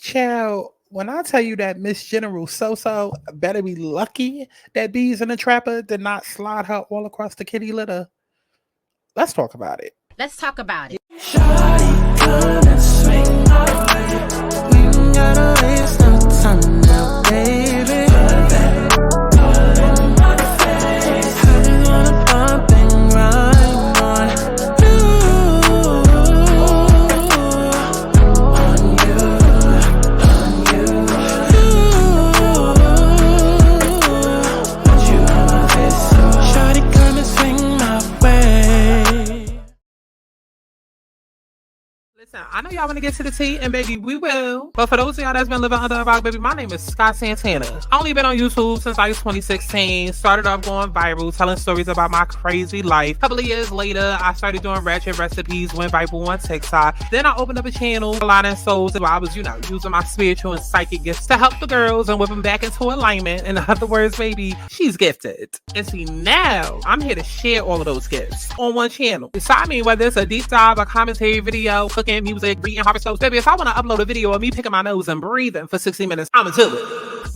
Child, when I tell you that Miss General So better be lucky that Bees in the Trapper did not slide her all across the kitty litter. Let's talk about it. Let's talk about it. Shawty, come and swing my way. We ain't gotta waste no time now, baby. Put that all in my face. I just wanna bump and grind on you, on you, on you. Want you on my face, so shawty, come and swing my way. Listen, I know y'all want to get to the tea, and baby, we will. But for those of y'all that's been living under a rock, baby, my name is Scott Santana. I only been on YouTube since like 2016. Started off going viral, telling stories about my crazy life. A couple of years later, I started doing ratchet recipes, went viral on TikTok. Then I opened up a channel, Aligning Souls, where I was, using my spiritual and psychic gifts to help the girls and whip them back into alignment. In other words, baby, she's gifted. And see, now I'm here to share all of those gifts on one channel. So I mean, whether it's a deep dive, a commentary video, cooking, music, reading horoscopes, baby, if I want to upload a video of me picking my nose and breathing for 60 minutes, I'ma do it.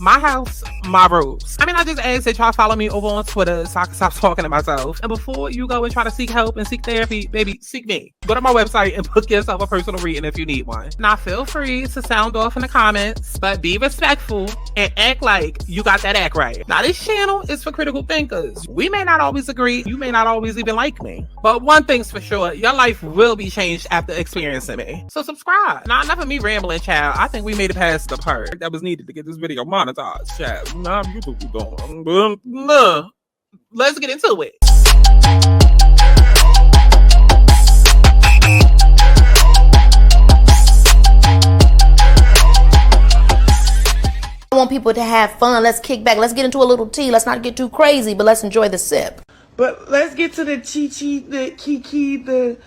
My house, my rules. I mean, I just ask that y'all follow me over on Twitter so I can stop talking to myself. And before you go and try to seek help and seek therapy, baby, seek me. Go to my website and book yourself a personal reading if you need one. Now, feel free to sound off in the comments, but be respectful and act like you got that act right. Now, this channel is for critical thinkers. We may not always agree. You may not always even like me. But one thing's for sure, your life will be changed after experiencing me. So subscribe. Now, enough of me rambling, child. I think we made it past the part that was needed to get this video monetized, child. Nah, you what we doing. Let's get into it. I want people to have fun. Let's kick back. Let's get into a little tea. Let's not get too crazy, but let's enjoy the sip. But let's get to the chi-chi, the kiki, the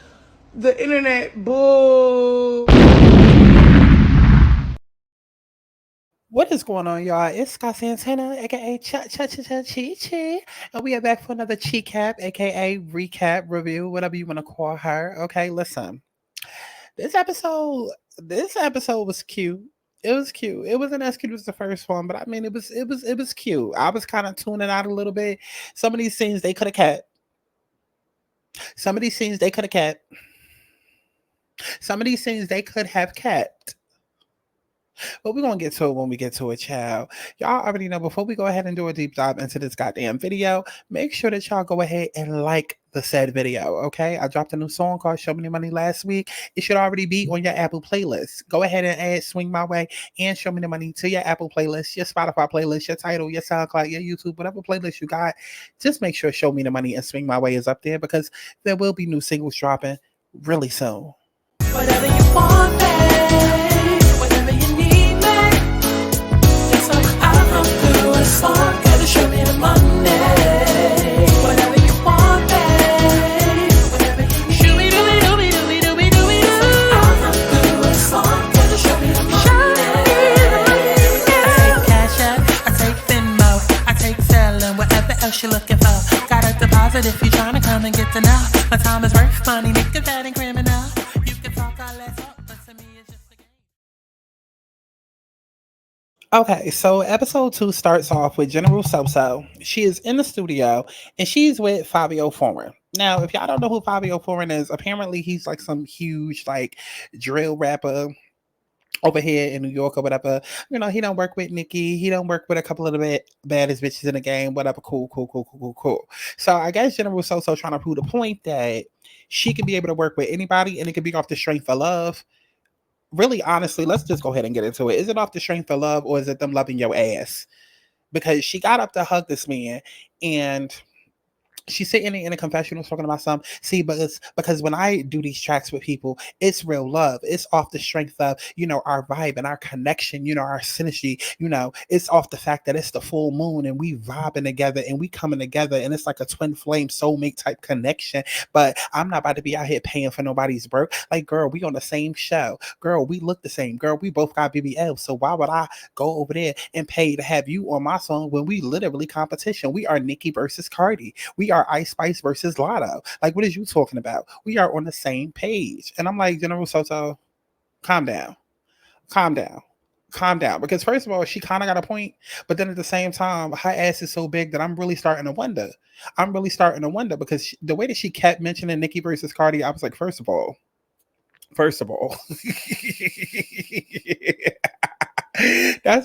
internet bull. What is going on, y'all? It's Scott Santana, aka Chi, and we are back for another Chi Cap, aka recap, review, whatever you want to call her. Okay, listen. This episode was cute. It was cute. It wasn't as cute as the first one, but I mean, it was cute. I was kind of tuning out a little bit. Some of these scenes they could have kept. Some of these scenes they could have kept. Some of these scenes they could have kept. But we're going to get to it when we get to it, child. Y'all already know, before we go ahead and do a deep dive into this goddamn video, make sure that y'all go ahead and like the said video, okay? I dropped a new song called Show Me the Money last week. It should already be on your Apple playlist. Go ahead and add Swing My Way and Show Me the Money to your Apple playlist, your Spotify playlist, your Tidal, your SoundCloud, your YouTube, whatever playlist you got. Just make sure Show Me the Money and Swing My Way is up there, because there will be new singles dropping really soon. Whatever you want, babe. Whatever you need, babe. Yes, I'll come through a song. Gotta show me the money. Whatever you want, babe. Whatever you need. Shoo me doo. I'll come through a song. Gotta show me the money. I take Cash App, I take Venmo, I take Zelle, whatever else you're looking for. Got a deposit if you're trying to come and get to know. My time is worth money, nigga, that ain't criminal. Okay, so episode 2 starts off with General So. She is in the studio and she's with Fabio Foreign. Now, if y'all don't know who Fabio Foreign is, apparently he's like some huge like drill rapper over here in New York or whatever. You know, he don't work with Nicki. He don't work with a couple of the baddest bitches in the game. Whatever. Cool. So I guess General So trying to prove the point that she can be able to work with anybody and it can be off the strength of love. Really, honestly, let's just go ahead and get into it. Is it off the strength of love, or is it them loving your ass? Because she got up to hug this man and she's sitting in a confessional talking about something. See, but it's because when I do these tracks with people, it's real love. It's off the strength of, our vibe and our connection, our synergy, it's off the fact that it's the full moon and we vibing together and we coming together and it's like a twin flame soulmate type connection. But I'm not about to be out here paying for nobody's work. Like, girl, we on the same show. Girl, we look the same. Girl, we both got BBL. So why would I go over there and pay to have you on my song when we literally competition? We are Nicki versus Cardi. We are Ice Spice versus Lotto. Like, what is you talking about? We are on the same page. And I'm like, General So, calm down. calm down. Because first of all, she kind of got a point, but then at the same time, her ass is so big that I'm really starting to wonder. I'm really starting to wonder because the way that she kept mentioning Nicki versus Cardi, I was like, first of all, that's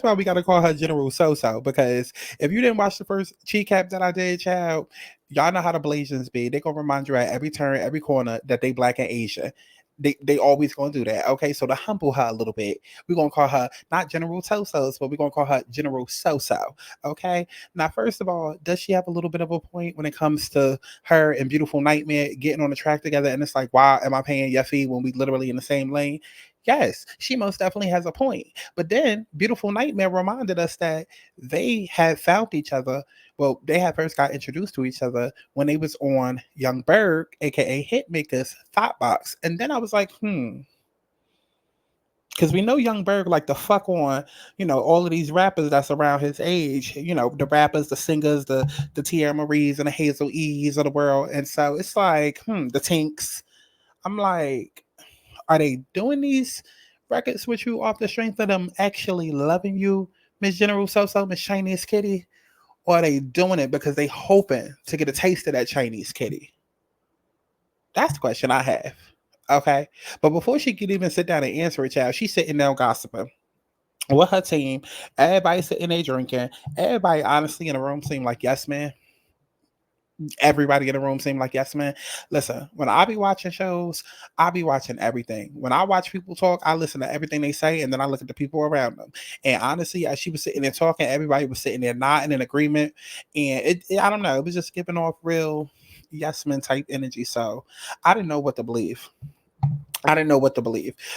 why we gotta call her General So-So, because if you didn't watch the first cheat cap that I did, child, y'all know how the Blasians be. They gonna remind you at every turn, every corner that they black and Asian. They always gonna do that. Okay, so to humble her a little bit, we're gonna call her not General So-So's, but we're gonna call her General So-So. Okay. Now, first of all, does she have a little bit of a point when it comes to her and Beautiful Nightmare getting on the track together? And it's like, why am I paying your fee when we literally in the same lane? Yes, she most definitely has a point. But then Beautiful Nightmare reminded us that they had found each other. Well, they had first got introduced to each other when they was on Young Berg, aka Hitmaker's Thought Box. And then I was like, because we know Young Berg like the fuck on, all of these rappers that's around his age, the rappers, the singers, the Tierra Maries and the Hazel E's of the world. And so it's like, the Tinks. I'm like, are they doing these records with you off the strength of them actually loving you, Miss General So-So, Miss Chinese Kitty? Or are they doing it because they hoping to get a taste of that Chinese kitty? That's the question I have. Okay. But before she could even sit down and answer it, child, she's sitting down gossiping with her team. Everybody sitting there drinking. Everybody honestly in the room seemed like yes, man. Everybody in the room seemed like yes, man. Listen, when I be watching shows, I be watching everything. When I watch people talk, I listen to everything they say, and then I look at the people around them. And honestly, as she was sitting there talking, everybody was sitting there nodding in agreement. And I don't know, it was just giving off real yes men type energy. So I didn't know what to believe.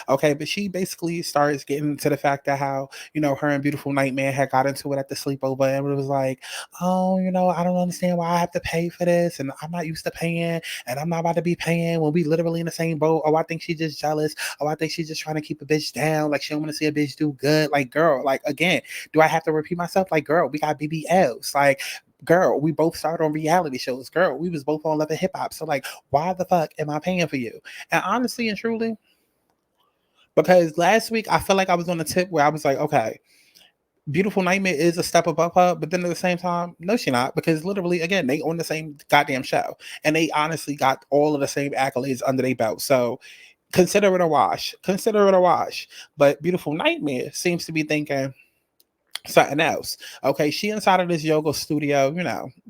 Okay, but she basically starts getting to the fact that how, her and Beautiful Nightmare had got into it at the sleepover, and it was like, oh, I don't understand why I have to pay for this, and I'm not used to paying, and I'm not about to be paying when we literally in the same boat. Oh, I think she's just jealous. Oh, I think she's just trying to keep a bitch down. Like, she don't want to see a bitch do good. Like, girl, like, again, do I have to repeat myself? Like, girl, we got BBLs. Like, girl, we both started on reality shows. Girl, we was both on Love and Hip Hop. So, like, why the fuck am I paying for you? And honestly and truly, because last week I felt like I was on the tip where I was like, okay, Beautiful Nightmare is a step above her, but then at the same time, no, she not, because literally, again, they on the same goddamn show, and they honestly got all of the same accolades under their belt. So consider it a wash. But Beautiful Nightmare seems to be thinking something else. Okay, she inside of this yoga studio,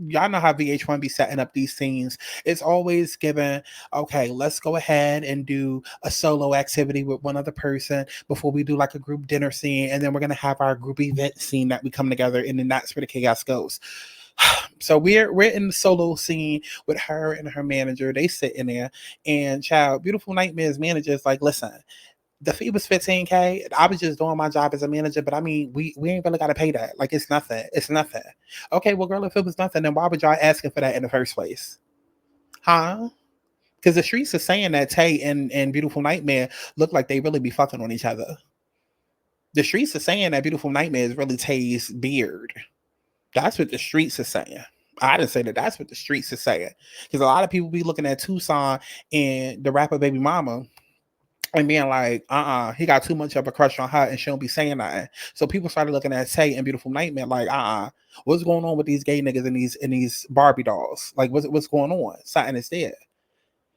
y'all know how VH1 be setting up these scenes. It's always given, okay, let's go ahead and do a solo activity with one other person before we do like a group dinner scene, and then we're gonna have our group event scene that we come together, and then that's where the chaos goes. So we're in the solo scene with her and her manager. They sit in there, and child, Beautiful Nightmare's manager is like, listen, the fee was $15K. I was just doing my job as a manager, but I mean, we ain't really gotta pay that. Like, it's nothing. Okay, well, girl, if it was nothing, then why would y'all asking for that in the first place? Huh? Because the streets are saying that Tay and Beautiful Nightmare look like they really be fucking on each other. The streets are saying that Beautiful Nightmare is really Tay's beard. That's what the streets are saying. I didn't say that. That's what the streets are saying. Because a lot of people be looking at Tucson and the rapper Baby Mama and being like, he got too much of a crush on her and she don't be saying nothing. So people started looking at Tay and Beautiful Nightmare like, what's going on with these gay niggas and these Barbie dolls? Like, what's going on? Something is there.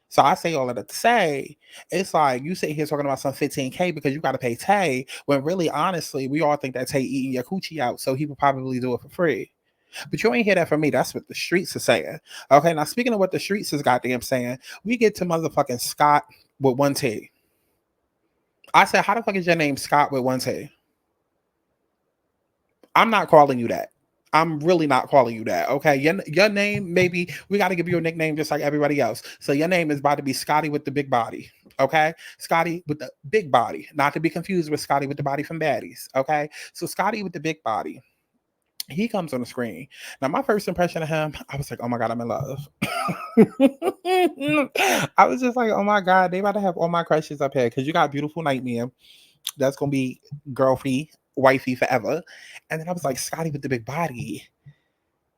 So I say all of that to say, it's like you sit here talking about some $15K because you got to pay Tay, when really, honestly, we all think that Tay eating your coochie out, so he would probably do it for free. But you ain't hear that from me. That's what the streets are saying. Okay, now speaking of what the streets is goddamn saying, we get to motherfucking Scott with one T. I said, how the fuck is your name Scott with one T? I'm not calling you that. I'm really not calling you that. Okay, your name, maybe we got to give you a nickname just like everybody else. So your name is about to be Scotty with the big body. Okay, Scotty with the big body, not to be confused with Scotty with the body from Baddies. Okay, so Scotty with the big body. He comes on the screen. Now, my first impression of him, I was like, oh my God, I'm in love. I was just like, oh my God, they about to have all my crushes up here, because you got Beautiful Nightmare. That's going to be girlfriend, wifey forever. And then I was like, Scotty with the big body.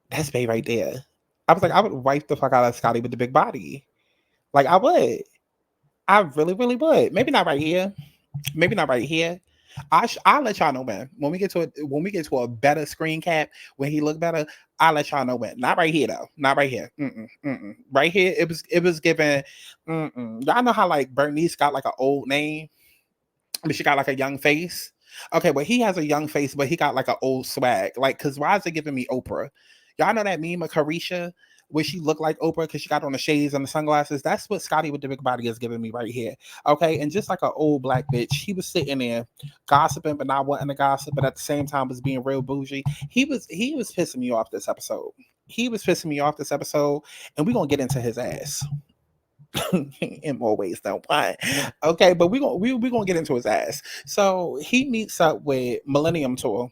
That's babe right there. I was like, I would wife the fuck out of Scotty with the big body. Like, I would. I really, really would. Maybe not right here. I'll let y'all know when we get to a better screen cap, when he look better, I'll let y'all know when. Not right here though. Not right here. Right here, it was given. Y'all know how like Bernice got like an old name, but she got like a young face. Okay, well he has a young face, but he got like an old swag. Like, cause why is it giving me Oprah? Y'all know that meme of Carisha where she looked like Oprah because she got on the shades and the sunglasses? That's what Scotty with the big body is giving me right here. Okay, and just like an old black bitch, he was sitting there gossiping, but not wanting to gossip, but at the same time was being real bougie. He was pissing me off this episode. He was pissing me off this episode, and we're gonna get into his ass. In more ways than one. Okay, but we're gonna get into his ass. So he meets up with Millennium Tour.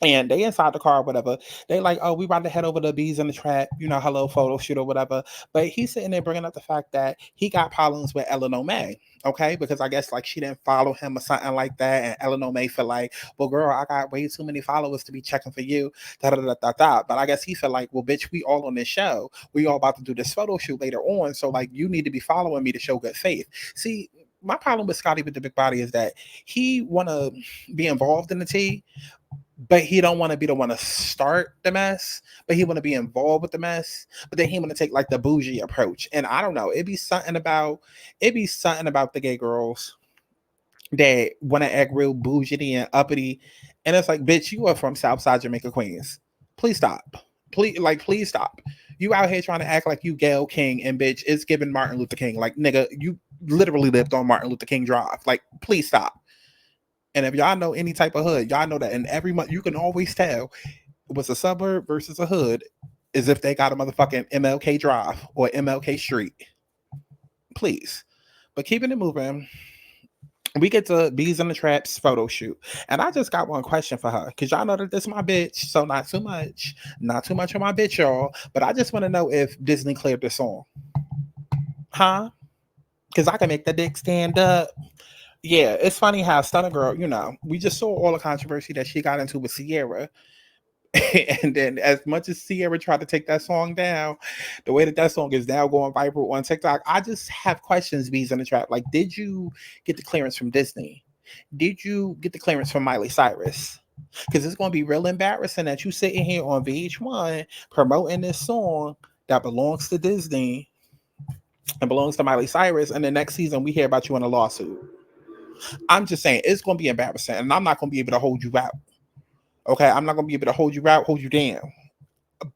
And they inside the car or whatever. They like, oh, we about to head over to Bees in the Trap, hello, photo shoot or whatever. But he's sitting there bringing up the fact that he got problems with Eleanor May, okay? Because I guess like she didn't follow him or something like that. And Eleanor May feel like, well, girl, I got way too many followers to be checking for you. Da, da, da, da, da. But I guess he felt like, well, bitch, we all on this show. We all about to do this photo shoot later on. So like, you need to be following me to show good faith. See, my problem with Scotty with the big body is that he want to be involved in the tea, but he don't want to be the one to start the mess, but he want to be involved with the mess, but then he want to take like the bougie approach. And I don't know, it'd be something about the gay girls that want to act real bougie and uppity. And it's like, bitch, you are from Southside Jamaica, Queens. Please stop. Please stop. You out here trying to act like you Gayle King, and bitch, it's giving Martin Luther King. Like, nigga, you literally lived on Martin Luther King Drive. Like, please stop. And if y'all know any type of hood, y'all know that in every month you can always tell what's a suburb versus a hood is if they got a motherfucking MLK Drive or MLK Street. Please. But keeping it moving, we get to Bees in the Traps photo shoot. And I just got one question for her. Because y'all know that this is my bitch. So not too much. Not too much on my bitch, y'all. But I just want to know if Disney cleared the song. Huh? Because I can make the dick stand up. Yeah, it's funny how Stunner Girl, we just saw all the controversy that she got into with Sierra. And then as much as Sierra tried to take that song down, the way that song is now going viral on TikTok, I just have questions, Bees in the Trap. Like, did you get the clearance from Disney? Did you get the clearance from Miley Cyrus? Because it's going to be real embarrassing that you sitting here on VH1 promoting this song that belongs to Disney and belongs to Miley Cyrus, and the next season we hear about you in a lawsuit. I'm just saying, it's going to be embarrassing, and I'm not going to be able to hold you out. Okay, I'm not going to be able to hold you out, hold you down.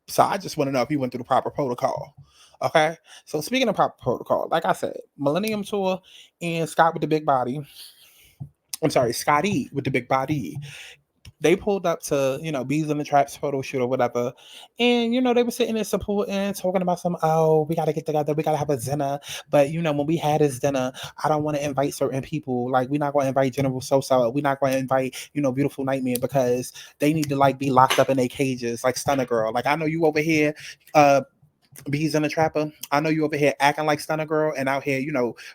So I just want to know if you went through the proper protocol. Okay, so speaking of proper protocol, like I said, Millennium Tour and Scott with the big body. I'm sorry, Scotty with the big body. They pulled up to, Bees in the Traps photo shoot or whatever. And, they were sitting there supporting, talking about we got to get together. We got to have a dinner. But, when we had this dinner, I don't want to invite certain people. Like, we're not going to invite General Sosa. We're not going to invite, Beautiful Nightmare because they need to, like, be locked up in their cages, like Stunner Girl. Like, I know you over here, Bees in the Trapper. I know you over here acting like Stunner Girl and out here,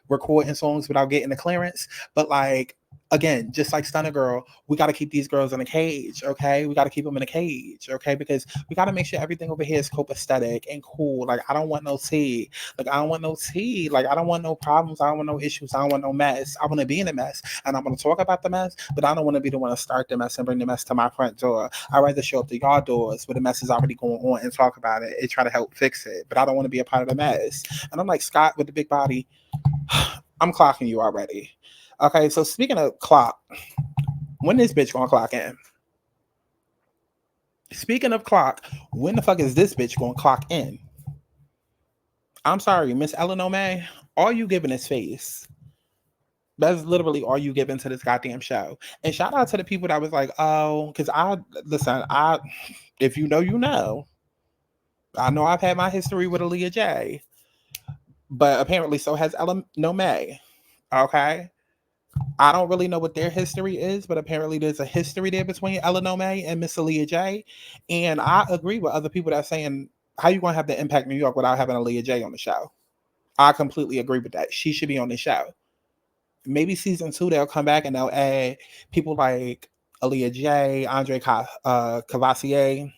recording songs without getting the clearance. But, like, again, just like Stunner Girl, we got to keep these girls in a cage, okay? We got to keep them in a cage, okay? Because we got to make sure everything over here is copacetic and cool. Like, I don't want no tea. Like, I don't want no tea. Like, I don't want no problems. I don't want no issues. I don't want no mess. I want to be in a mess. And I'm going to talk about the mess, but I don't want to be the one to start the mess and bring the mess to my front door. I'd rather show up to your doors where the mess is already going on and talk about it and try to help fix it. But I don't want to be a part of the mess. And I'm like, Scott with the big body, I'm clocking you already. Okay, so speaking of clock, when this bitch gonna clock in? Speaking of clock, when the fuck is this bitch gonna clock in? I'm sorry, Miss Eleanor May, all you giving is face. That's literally all you giving to this goddamn show. And shout out to the people that was like, oh, because if you know, you know. I know I've had my history with Aaliyah J, but apparently so has Eleanor May. Okay? I don't really know what their history is, but apparently there's a history there between Eleanor May and Miss Aaliyah J. And I agree with other people that are saying, how you going to have the Impact New York without having Aaliyah J on the show? I completely agree with that. She should be on the show. Maybe season 2, they'll come back and they'll add people like Aaliyah J, Andre Cavassier.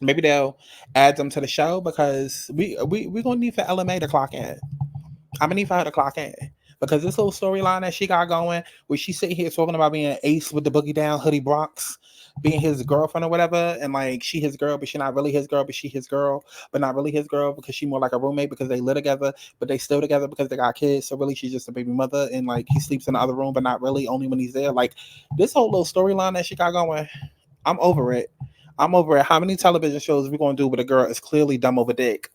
Maybe they'll add them to the show because we're going to need for LMA to clock in. I'm going to need for her to clock in. Because this little storyline that she got going, where she's sitting here talking about being ace with the boogie down hoodie Bronx, being his girlfriend or whatever, and like she his girl, but she not really his girl, but she his girl, but not really his girl because she more like a roommate because they live together, but they still together because they got kids. So really, she's just a baby mother, and like he sleeps in the other room, but not really, only when he's there. Like this whole little storyline that she got going, I'm over it. I'm over it. How many television shows we gonna do with a girl is clearly dumb over dick?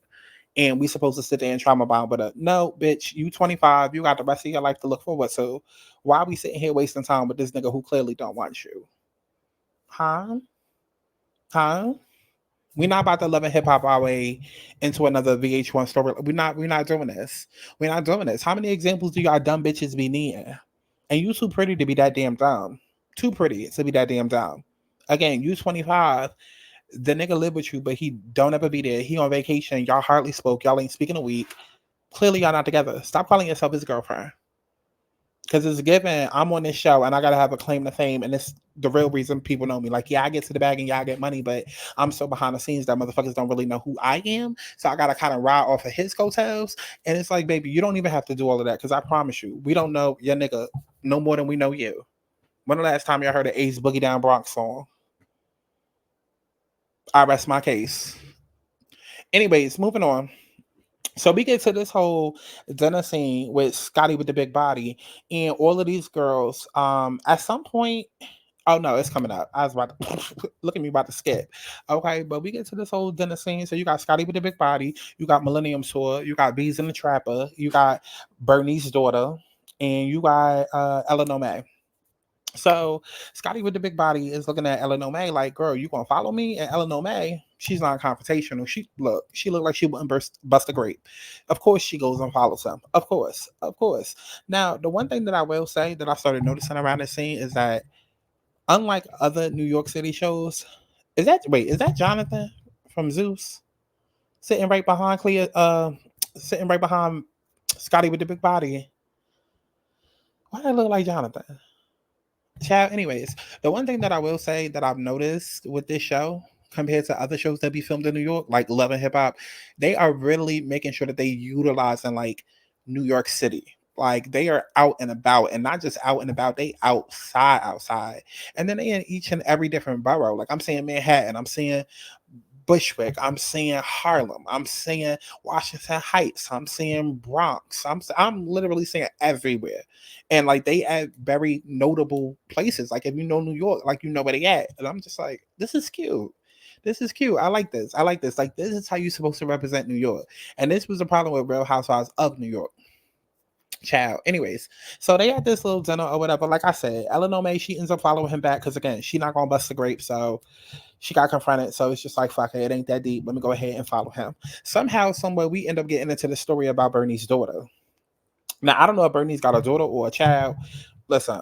And we supposed to sit there and trauma bond with her. No, bitch, you 25, you got the rest of your life to look forward to. Why are we sitting here wasting time with this nigga who clearly don't want you? Huh? Huh? We're not about to love and hip hop our way into another VH1 story. We're not doing this. We're not doing this. How many examples do y'all dumb bitches be needing? And you too pretty to be that damn dumb. Too pretty to be that damn dumb. Again, you 25. The nigga live with you, but he don't ever be there. He on vacation. Y'all hardly spoke. Y'all ain't speaking a week. Clearly, y'all not together. Stop calling yourself his girlfriend. Because it's given, I'm on this show and I gotta have a claim to fame, and it's the real reason people know me. Like, yeah, I get to the bag and y'all get money, but I'm so behind the scenes that motherfuckers don't really know who I am. So I gotta kind of ride off of his coattails. And it's like, baby, you don't even have to do all of that because I promise you, we don't know your nigga no more than we know you. When the last time y'all heard an Ace Boogie Down Bronx song? I rest my case. Anyways, moving on. So we get to this whole dinner scene with Scotty with the big body and all of these girls. At some point, oh no, it's coming up. I was about to look at me about to skip. Okay, but we get to this whole dinner scene. So you got Scotty with the big body, you got Millennium Tour, you got Bees in the Trapper, you got Bernice's daughter, and you got Eleanor May. So Scotty with the big body is looking at Eleanor May like, girl, you gonna follow me? And Eleanor May, she's not confrontational. She looked like she wouldn't bust a grape. Of course she goes and follows him. Of course, of course. Now, the one thing that I will say that I started noticing around this scene is that unlike other New York City shows, is that Jonathan from Zeus sitting right behind sitting right behind Scotty with the big body? Why does it look like Jonathan? Child, anyways, the one thing that I will say that I've noticed with this show compared to other shows that be filmed in New York, like Love and Hip Hop, they are really making sure that they utilize in like New York City. Like they are out and about, and not just out and about, they outside. And then they in each and every different borough. Like I'm saying Manhattan, I'm saying Bushwick, I'm seeing Harlem, I'm seeing Washington Heights, I'm seeing Bronx, I'm literally seeing everywhere, and like they at very notable places. Like if you know New York, like you know where they at, and I'm just like, this is cute. This is cute. I like this. I like this. Like this is how you're supposed to represent New York. And this was the problem with Real Housewives of New York. Child. Anyways, so they had this little dinner or whatever. Like I said, Eleanor May, she ends up following him back because again, she not gonna bust the grape. So she got confronted. So it's just like, fuck it, it ain't that deep. Let me go ahead and follow him. Somehow, somewhere, we end up getting into the story about Bernice's daughter. Now, I don't know if Bernice got a daughter or a child. Listen,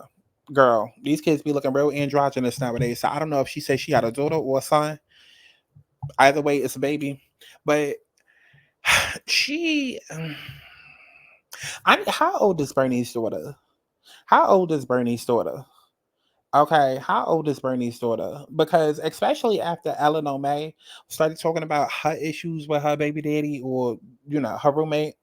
girl, these kids be looking real androgynous nowadays. So I don't know if she said she had a daughter or a son. Either way, it's a baby. But she, how old is Bernice's daughter? How old is Bernice's daughter? Okay, how old is Bernie's daughter? Because especially after Eleanor May started talking about her issues with her baby daddy or her roommate,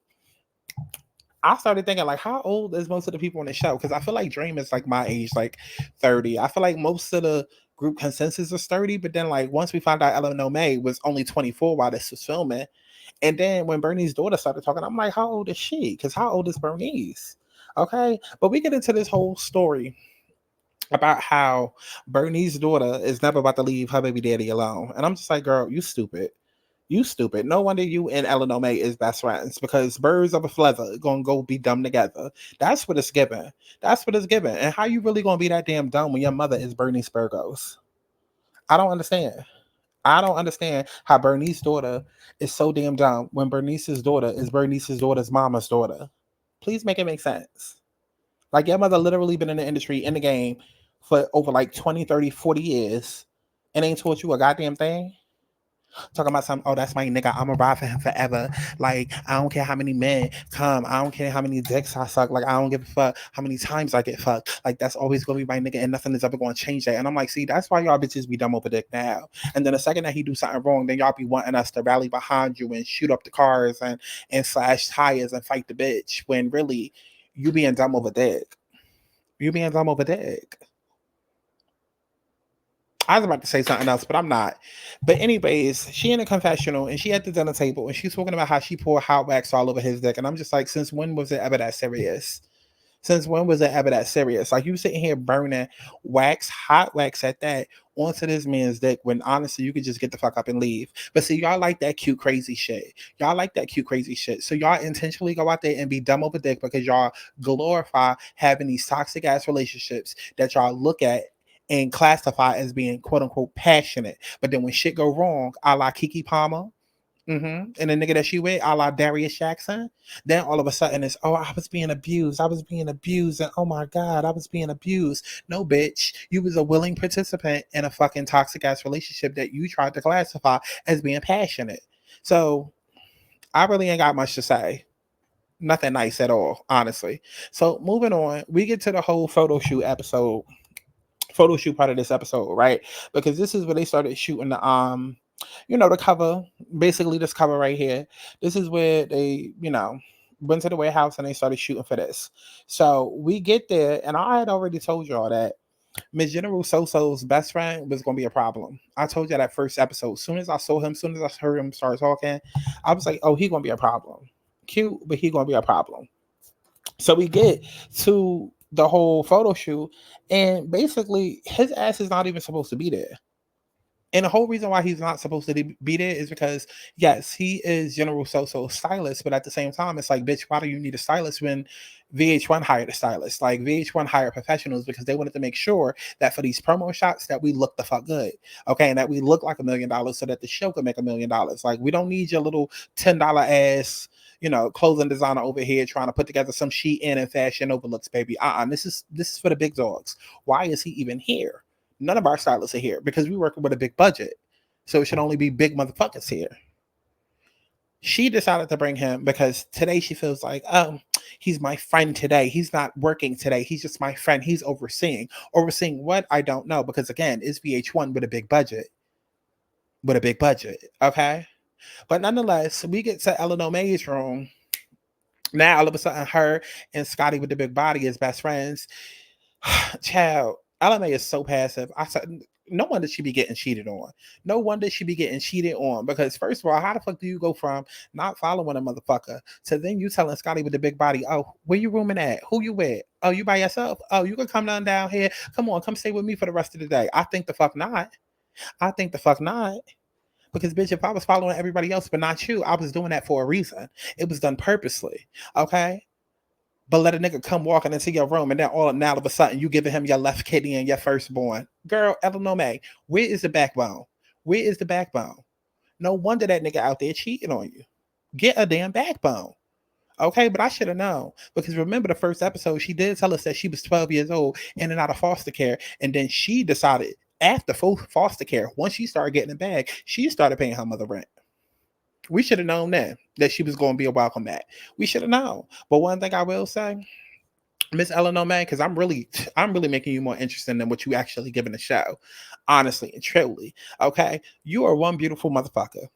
I started thinking like, how old is most of the people on the show? Because I feel like Dream is like my age, like 30. I feel like most of the group consensus is 30, but then like once we found out Eleanor May was only 24 while this was filming, and then when Bernie's daughter started talking, I'm like, how old is she? Because how old is Bernice? Okay, but we get into this whole story about how Bernie's daughter is never about to leave her baby daddy alone. And I'm just like, girl, you stupid. You stupid. No wonder you and Eleanor May is best friends because birds of a feather gonna go be dumb together. That's what it's given. That's what it's given. And how you really gonna be that damn dumb when your mother is Bernie Spurgos? I don't understand. I don't understand how Bernice's daughter is so damn dumb when Bernice's daughter is Bernice's daughter's mama's daughter. Please make it make sense. Like your mother literally been in the industry, in the game for over like 20, 30, 40 years and ain't taught you a goddamn thing. Talking about something, oh, that's my nigga. I'm gonna ride for him forever. Like, I don't care how many men come. I don't care how many dicks I suck. Like, I don't give a fuck how many times I get fucked. Like, that's always gonna be my nigga and nothing is ever gonna change that. And I'm like, see, that's why y'all bitches be dumb over dick now. And then the second that he do something wrong, then y'all be wanting us to rally behind you and shoot up the cars and slash tires and fight the bitch. When really, you being dumb over dick. You being dumb over dick. I was about to say something else, but I'm not. But anyways, she in a confessional and she at the dinner table and she's talking about how she poured hot wax all over his dick. And I'm just like, since when was it ever that serious? Since when was it ever that serious? Like you sitting here burning wax, hot wax at that, onto this man's dick when honestly you could just get the fuck up and leave. But see, y'all like that cute, crazy shit. Y'all like that cute, crazy shit. So y'all intentionally go out there and be dumb over dick because y'all glorify having these toxic ass relationships that y'all look at and classify as being quote unquote passionate. But then when shit go wrong, a la Kiki Palmer, and the nigga that she with, a la Darius Jackson, then all of a sudden it's, oh, I was being abused. I was being abused. And oh my God, I was being abused. No, bitch. You was a willing participant in a fucking toxic ass relationship that you tried to classify as being passionate. So I really ain't got much to say. Nothing nice at all, honestly. So moving on, we get to the whole photo shoot part of this episode, right? Because this is where they started shooting the the cover, basically this cover right here. This is where they, went to the warehouse and they started shooting for this. So we get there, and I had already told y'all that Miss General Soso's best friend was gonna be a problem. I told you that first episode. Soon as I saw him, soon as I heard him start talking, I was like, oh, he gonna be a problem. Cute, but he gonna be a problem. So we get to the whole photo shoot, and basically his ass is not even supposed to be there. And the whole reason why he's not supposed to be there is because, yes, he is General So-So's stylist, but at the same time, it's like, bitch, why do you need a stylist when VH1 hired a stylist? Like, VH1 hired professionals because they wanted to make sure that for these promo shots that we look the fuck good, okay, and that we look like $1 million so that the show could make $1 million. Like, we don't need your little $10 ass, clothing designer over here trying to put together some Shein and Fashion Overlooks, baby. This is for the big dogs. Why is he even here? None of our stylists are here because we working with a big budget. So it should only be big motherfuckers here. She decided to bring him because today she feels like, oh, he's my friend today. He's not working today. He's just my friend. He's overseeing. Overseeing what? I don't know. Because again, it's VH1 with a big budget. Okay? But nonetheless, we get to Eleanor May's room. Now, all of a sudden, her and Scotty with the big body is best friends. Child, Ella May is so passive. I said, no wonder she be getting cheated on. No wonder she be getting cheated on. Because first of all, how the fuck do you go from not following a motherfucker to then you telling Scotty with the big body, oh, where you rooming at? Who you with? Oh, you by yourself? Oh, you can come down here. Come on, come stay with me for the rest of the day. I think the fuck not. Because, bitch, if I was following everybody else but not you, I was doing that for a reason. It was done purposely, okay? But let a nigga come walking into your room and then all of a sudden you giving him your left kidney and your firstborn. Girl, Eleanor May, where is the backbone? Where is the backbone? No wonder that nigga out there cheating on you. Get a damn backbone. Okay, but I should have known. Because remember the first episode, she did tell us that she was 12 years old in and out of foster care. And then she decided after foster care, once she started getting a bag, she started paying her mother rent. We should have known then that she was going to be a welcome back. We should have known. But one thing I will say, Miss Eleanor May, because I'm really making you more interesting than what you actually giving the show, honestly and truly. Okay, you are one beautiful motherfucker,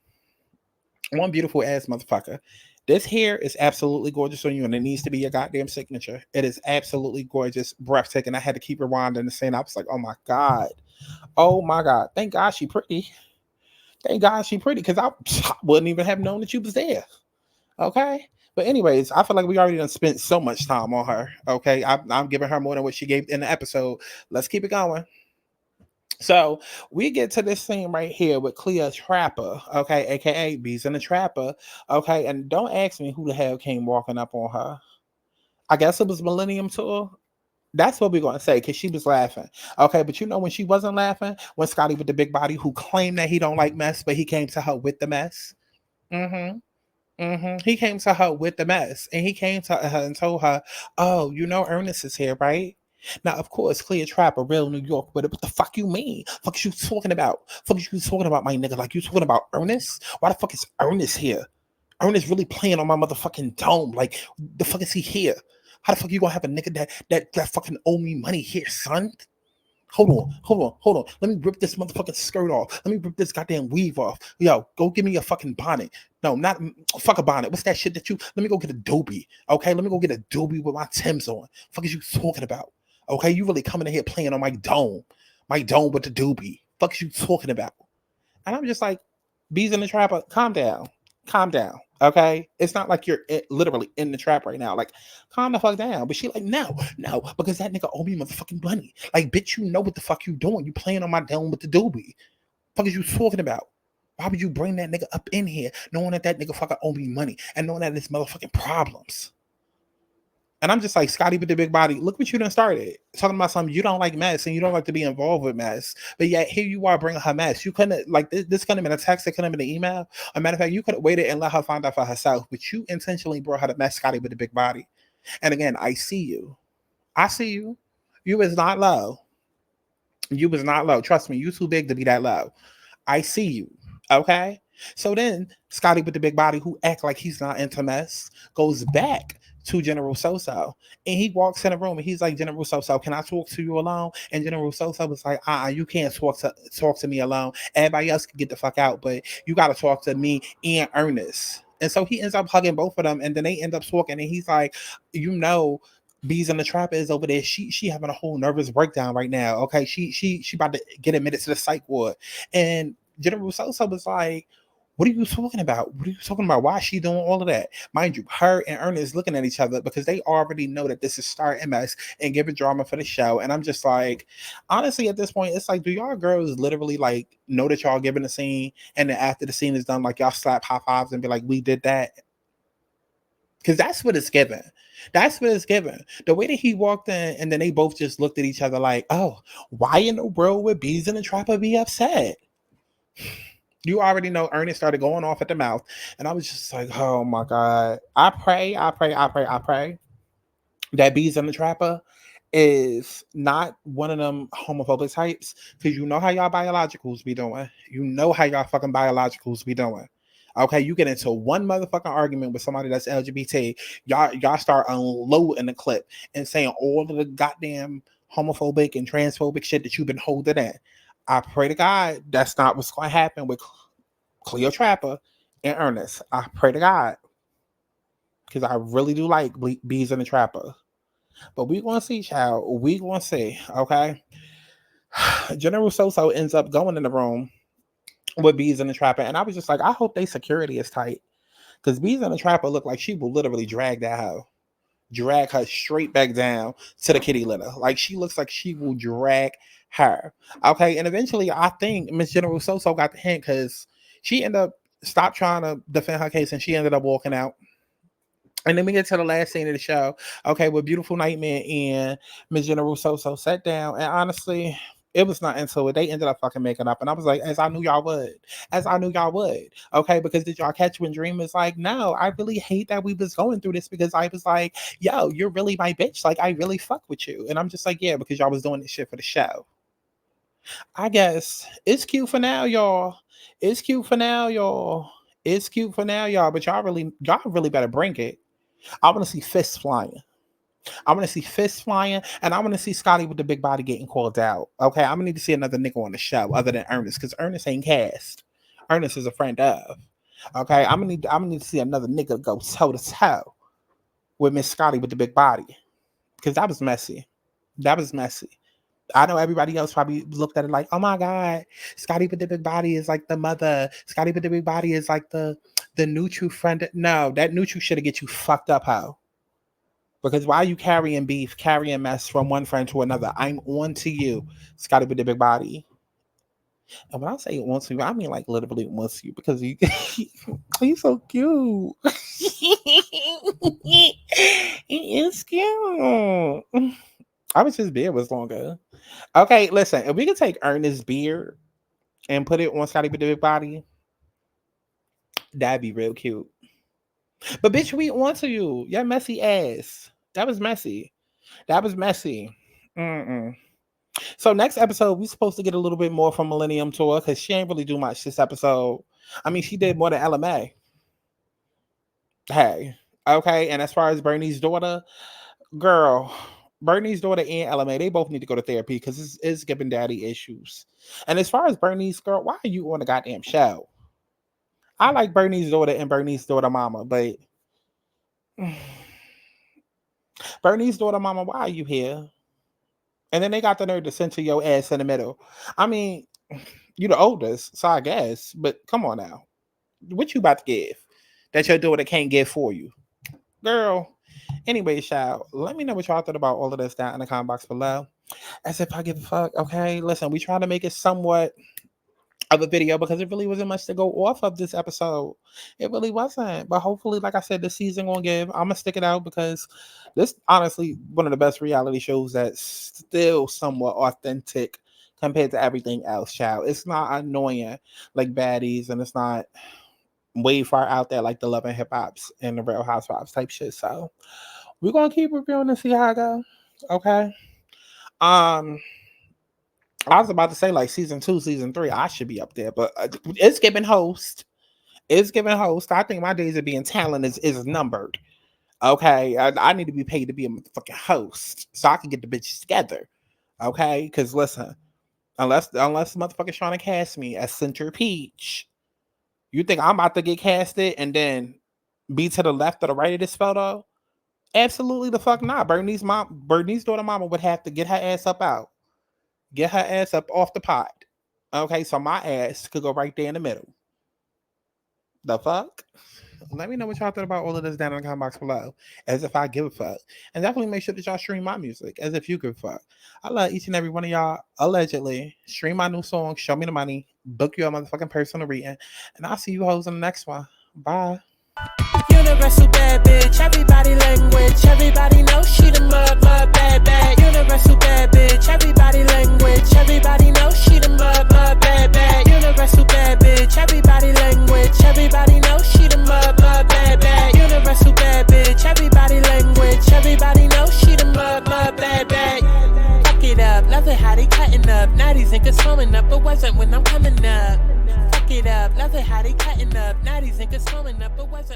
one beautiful ass motherfucker. This hair is absolutely gorgeous on you, and it needs to be your goddamn signature. It is absolutely gorgeous, breathtaking. I had to keep rewinding and saying, I was like, oh my god, thank God she pretty. Thank God she pretty, because I wouldn't even have known that you was there. Okay? But anyways, I feel like we already done spent so much time on her. Okay? I'm giving her more than what she gave in the episode. Let's keep it going. So we get to this scene right here with Cleotrapa, okay, aka Bees in the Trapper. Okay, and don't ask me who the hell came walking up on her. I guess it was Millennium T. That's what we're going to say, because she was laughing. Okay, but you know when she wasn't laughing? When Scotty with the big body, who claimed that he don't like mess, but he came to her with the mess. He came to her with the mess. And he came to her and told her, oh, Ernest is here, right? Now, of course, Cleotrapa, real New York, but what the fuck you mean? Fuck you talking about? Fuck you talking about, my nigga? Like, you talking about Ernest? Why the fuck is Ernest here? Ernest really playing on my motherfucking dome. Like, the fuck is he here? How the fuck you gonna have a nigga that fucking owe me money here, son? Hold on. Let me rip this motherfucking skirt off. Let me rip this goddamn weave off. Yo, go give me a fucking bonnet. No, not fuck a bonnet. What's that shit that you? Let me go get a doobie. Okay, let me go get a doobie with my Timbs on. Fuck is you talking about? Okay, you really coming in here playing on my dome with the doobie. Fuck is you talking about? And I'm just like, bees in the trapper, calm down. Calm down. Okay. It's not like you're literally in the trap right now. Like, calm the fuck down. But she like, no, because that nigga owe me motherfucking money. Like, bitch, you know what the fuck you doing. You playing on my dome with the doobie. Fuck is you talking about? Why would you bring that nigga up in here knowing that nigga fucking owe me money and knowing that it's motherfucking problems? And I'm just like, Scotty with the big body, look what you done started. Talking about something you don't like mess and you don't like to be involved with mess. But yet here you are bringing her mess. You couldn't, like, this couldn't have been a text, it couldn't have been an email. A matter of fact, you could have waited and let her find out for herself. But you intentionally brought her to mess Scotty with the big body. And again, I see you. I see you. You is not low. You was not low. Trust me, you too big to be that low. I see you. Okay? So then Scotty with the big body, who act like he's not into mess, goes back to General Soso. And he walks in the room and he's like, General Soso, can I talk to you alone? And General Soso was like, you can't talk to me alone. Everybody else can get the fuck out, but you gotta talk to me and Ernest. And so he ends up hugging both of them, and then they end up talking, and he's like, Bees in the Trap is over there. She having a whole nervous breakdown right now. Okay, she about to get admitted to the psych ward. And General Soso was like, what are you talking about? What are you talking about? Why is she doing all of that? Mind you, her and Ernest looking at each other because they already know that this is Star MS and giving drama for the show. And I'm just like, honestly, at this point, it's like, do y'all girls literally like know that y'all giving a scene, and then after the scene is done, like y'all slap high fives and be like, we did that? Because that's what it's given. That's what it's given. The way that he walked in and then they both just looked at each other like, oh, why in the world would Bees in the Trapper be upset? You already know Ernest started going off at the mouth. And I was just like, oh my God. I pray that Bees in the Trapper is not one of them homophobic types. Because you know how y'all biologicals be doing. You know how y'all fucking biologicals be doing. Okay, you get into one motherfucking argument with somebody that's LGBT, y'all start unloading the clip and saying all of the goddamn homophobic and transphobic shit that you've been holding in. I pray to God that's not what's going to happen with Cleotrapa and Ernest. I pray to God, because I really do like Bees in the Trapper. But we going to see, child. We going to see, okay? General Soso ends up going in the room with Bees in the Trapper, and I was just like, I hope they security is tight, because Bees in the Trapper look like she will literally drag her straight back down to the kitty litter. Like, she looks like she will drag her. Okay, and eventually I think Miss General Soso got the hint, because she ended up stopped trying to defend her case and she ended up walking out. And then we get to the last scene of the show, okay, with Beautiful Nightmare and Miss General Soso sat down, and honestly, it was not until they ended up fucking making up. And I was like, as I knew y'all would. Okay, because did y'all catch when Dream was like, no, I really hate that we was going through this, because I was like, yo, you're really my bitch. Like, I really fuck with you. And I'm just like, yeah, because y'all was doing this shit for the show. I guess it's cute for now, y'all. But y'all really better bring it. I want to see fists flying. And I want to see Scotty with the big body getting called out. Okay, I'm gonna need to see another nigga on the show other than Ernest, because Ernest ain't cast. Ernest is a friend of. Okay, I'm gonna need to see another nigga go toe to toe with Miss Scotty with the big body, because that was messy. I know everybody else probably looked at it like, oh my God, Scotty with the big body is like the mother. Scotty with the big body is like the neutral friend. No, that neutral should have get you fucked up, hoe. Because why are you carrying beef, carrying mess from one friend to another? I'm on to you, Scotty with the big body. And when I say on to you, I mean like literally on to you, because he's so cute. He is cute. I wish his beard was longer. Okay, listen, if we could take Ernest's beard and put it on Scotty with the big body, that'd be real cute. But bitch, we on to you. Your messy ass. That was messy. Mm-mm. So next episode, we're supposed to get a little bit more from Millennium Tour, because she ain't really do much this episode. I mean, she did more than LMA. Hey. Okay, and as far as Bernie's daughter, girl, Bernie's daughter and LMA, they both need to go to therapy because it's giving daddy issues. And as far as Bernice, girl, why are you on the goddamn show? I like Bernie's daughter and Bernice's daughter mama, but Bernice's daughter mama, why are you here? And then they got the nerve to censor your ass in the middle. I mean, you the oldest, so I guess, but come on now. What you about to give that your daughter can't give for you? Girl. Anyway, child, let me know what y'all thought about all of this down in the comment box below. As if I give a fuck, okay? Listen, we try to make it somewhat of a video because it really wasn't much to go off of this episode. It really wasn't. But hopefully, like I said, this season gonna give. I'm gonna stick it out because this honestly one of the best reality shows that's still somewhat authentic compared to everything else, child. It's not annoying like Baddies, and it's not way far out there like the Love and Hip Hops and the Real Housewives type shit. So we're gonna keep reviewing and see how it goes. Okay. I was about to say like season 2, season 3, I should be up there, but it's giving host. It's giving host. I think my days of being talent is numbered. Okay, I need to be paid to be a motherfucking host so I can get the bitches together. Okay, because listen, unless the motherfucker's trying to cast me as Center Peach, you think I'm about to get casted and then be to the left or the right of this photo? Absolutely the fuck not. Bernice's daughter mama would have to get her ass up out. Get her ass up off the pot. Okay, so my ass could go right there in the middle. The fuck? Let me know what y'all thought about all of this down in the comment box below. As if I give a fuck. And definitely make sure that y'all stream my music. As if you give a fuck. I love each and every one of y'all. Allegedly. Stream my new song. Show me the money. Book you a motherfucking personal reading. And I'll see you hoes in the next one. Bye. Universal bad bitch, everybody language, everybody knows she the mud bad bad. Universal bad bitch, everybody language, everybody knows she the mud bad bad. Universal bad bitch, everybody language, everybody knows she the mud bad bad. Universal bad bitch, everybody language, everybody knows she the mud bad bad. Fuck it up, love it how they cutting up. Now these niggas flowing up, but wasn't when I'm coming up. Fuck it up, love it how they cutting up. Now these niggas flowing up, but wasn't.